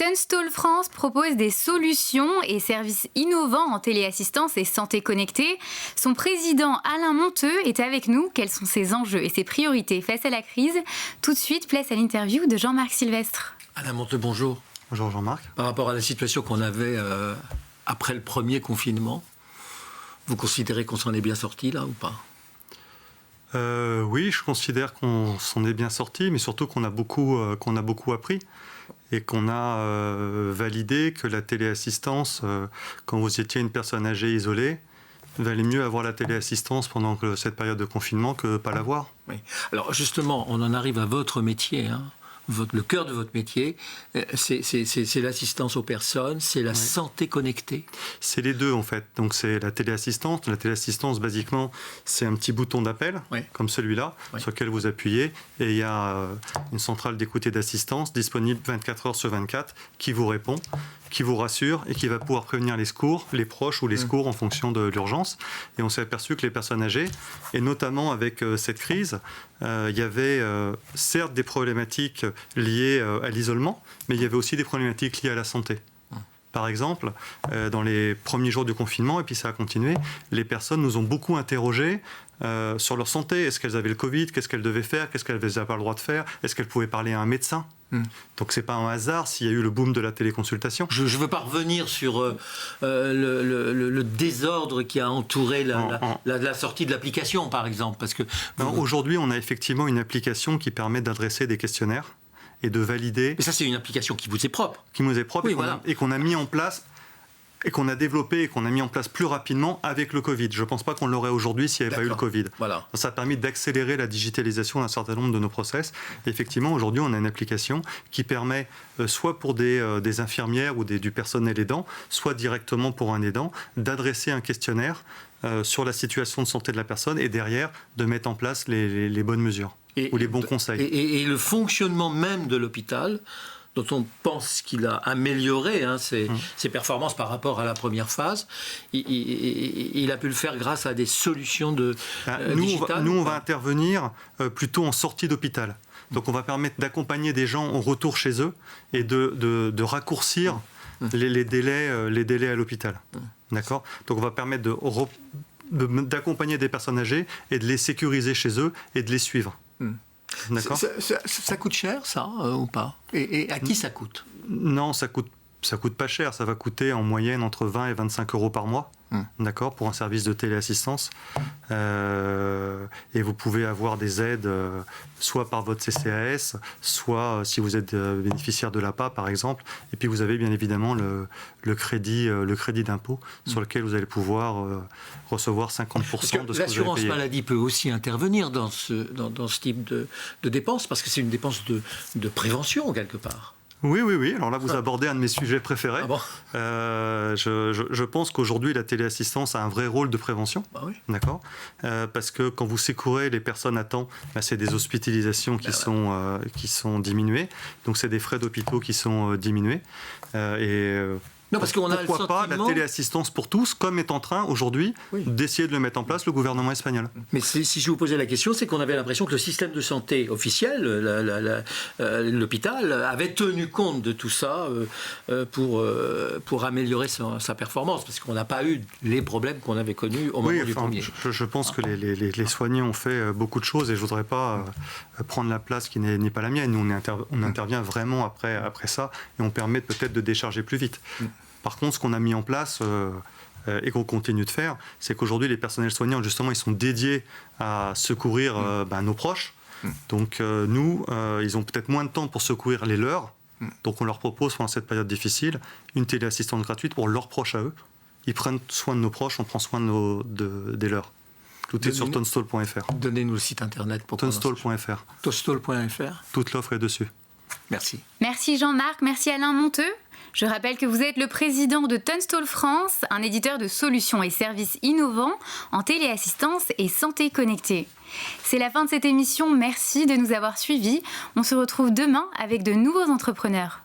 Tunstall France propose des solutions et services innovants en téléassistance et santé connectée. Son président Alain Monteux est avec nous. Quels sont ses enjeux et ses priorités face à la crise? Tout de suite, place à l'interview de Jean-Marc Sylvestre. Alain Monteux, bonjour. Bonjour Jean-Marc. Par rapport à la situation qu'on avait après le premier confinement, vous considérez qu'on s'en est bien sorti là ou pas? Oui, je considère qu'on s'en est bien sorti, mais surtout qu'on a beaucoup appris et qu'on a validé que la téléassistance, quand vous étiez une personne âgée isolée, valait mieux avoir la téléassistance pendant cette période de confinement que pas l'avoir. Oui. Alors justement, on en arrive à votre métier, hein. Le cœur de votre métier, c'est l'assistance aux personnes, c'est la santé connectée. C'est les deux en fait. Donc c'est la téléassistance. La téléassistance, basiquement, c'est un petit bouton d'appel, comme celui-là, sur lequel vous appuyez. Et il y a une centrale d'écoute et d'assistance disponible 24 heures sur 24 qui vous répond, qui vous rassure et qui va pouvoir prévenir les secours, les proches ou les secours en fonction de l'urgence. Et on s'est aperçu que les personnes âgées, et notamment avec cette crise, il y avait certes des problématiques liées à l'isolement, mais il y avait aussi des problématiques liées à la santé. Par exemple, dans les premiers jours du confinement, et puis ça a continué, les personnes nous ont beaucoup interrogés sur leur santé. Est-ce qu'elles avaient le Covid? Qu'est-ce qu'elles devaient faire? Qu'est-ce qu'elles n'avaient pas le droit de faire? Est-ce qu'elles pouvaient parler à un médecin? Donc c'est pas un hasard s'il y a eu le boom de la téléconsultation. Je ne veux pas revenir sur le désordre qui a entouré la sortie de l'application, par exemple. Parce que aujourd'hui, on a effectivement une application qui permet d'adresser des questionnaires et de valider. Mais ça, c'est une application qui vous est propre. Qui nous est propre, oui, et qu'on a mis en place, et qu'on a développé et qu'on a mis en place plus rapidement avec le Covid. Je ne pense pas qu'on l'aurait aujourd'hui s'il n'y avait pas eu le Covid. Voilà. Ça a permis d'accélérer la digitalisation d'un certain nombre de nos process. Et effectivement, aujourd'hui, on a une application qui permet, soit pour des infirmières ou du personnel aidant, soit directement pour un aidant, d'adresser un questionnaire sur la situation de santé de la personne et derrière, de mettre en place les bonnes mesures ou les bons conseils. Et le fonctionnement même de l'hôpital, dont on pense qu'il a amélioré ses performances par rapport à la première phase, il a pu le faire grâce à des solutions digitales. Nous, on va intervenir plutôt en sortie d'hôpital. Donc on va permettre d'accompagner des gens au retour chez eux et de raccourcir les délais à l'hôpital. D'accord ? Donc on va permettre d'accompagner des personnes âgées et de les sécuriser chez eux et de les suivre. D'accord. Ça coûte cher, ça, ou pas? Et à qui ça coûte? Non, ça coûte pas cher. Ça va coûter en moyenne entre 20 et 25 euros par mois. D'accord, pour un service de téléassistance. Et vous pouvez avoir des aides soit par votre CCAS, soit si vous êtes bénéficiaire de l'APA, par exemple. Et puis vous avez bien évidemment le crédit d'impôt sur lequel vous allez pouvoir recevoir 50% de ce que vous avez payé. L'assurance maladie peut aussi intervenir dans ce type de dépenses, parce que c'est une dépense de prévention, quelque part. Oui. Alors là, vous abordez un de mes sujets préférés. Ah bon. Je pense qu'aujourd'hui, la téléassistance a un vrai rôle de prévention. D'accord. Parce que quand vous secourez les personnes à temps, c'est des hospitalisations qui sont diminuées. Donc, c'est des frais d'hôpitaux qui sont diminués. Non, parce qu'on a pourquoi pas la téléassistance pour tous, comme est en train aujourd'hui d'essayer de le mettre en place le gouvernement espagnol. Mais si je vous posais la question, c'est qu'on avait l'impression que le système de santé officiel, l'hôpital, avait tenu compte de tout ça pour améliorer sa performance, parce qu'on n'a pas eu les problèmes qu'on avait connus au moment du premier. Je pense que les soignants ont fait beaucoup de choses et je ne voudrais pas prendre la place qui n'est pas la mienne. Nous, on intervient vraiment après ça et on permet peut-être de décharger plus vite. Par contre, ce qu'on a mis en place et qu'on continue de faire, c'est qu'aujourd'hui, les personnels soignants, justement, ils sont dédiés à secourir nos proches. Donc, nous, ils ont peut-être moins de temps pour secourir les leurs. Donc, on leur propose, pendant cette période difficile, une téléassistance gratuite pour leurs proches à eux. Ils prennent soin de nos proches, on prend soin des leurs. Tout est sur tunstall.fr. Donnez-nous le site internet pour tunstall.fr. Tunstall.fr. Toute l'offre est dessus. Merci. Merci Jean-Marc, merci Alain Monteux. Je rappelle que vous êtes le président de Tunstall France, un éditeur de solutions et services innovants en téléassistance et santé connectée. C'est la fin de cette émission, merci de nous avoir suivis. On se retrouve demain avec de nouveaux entrepreneurs.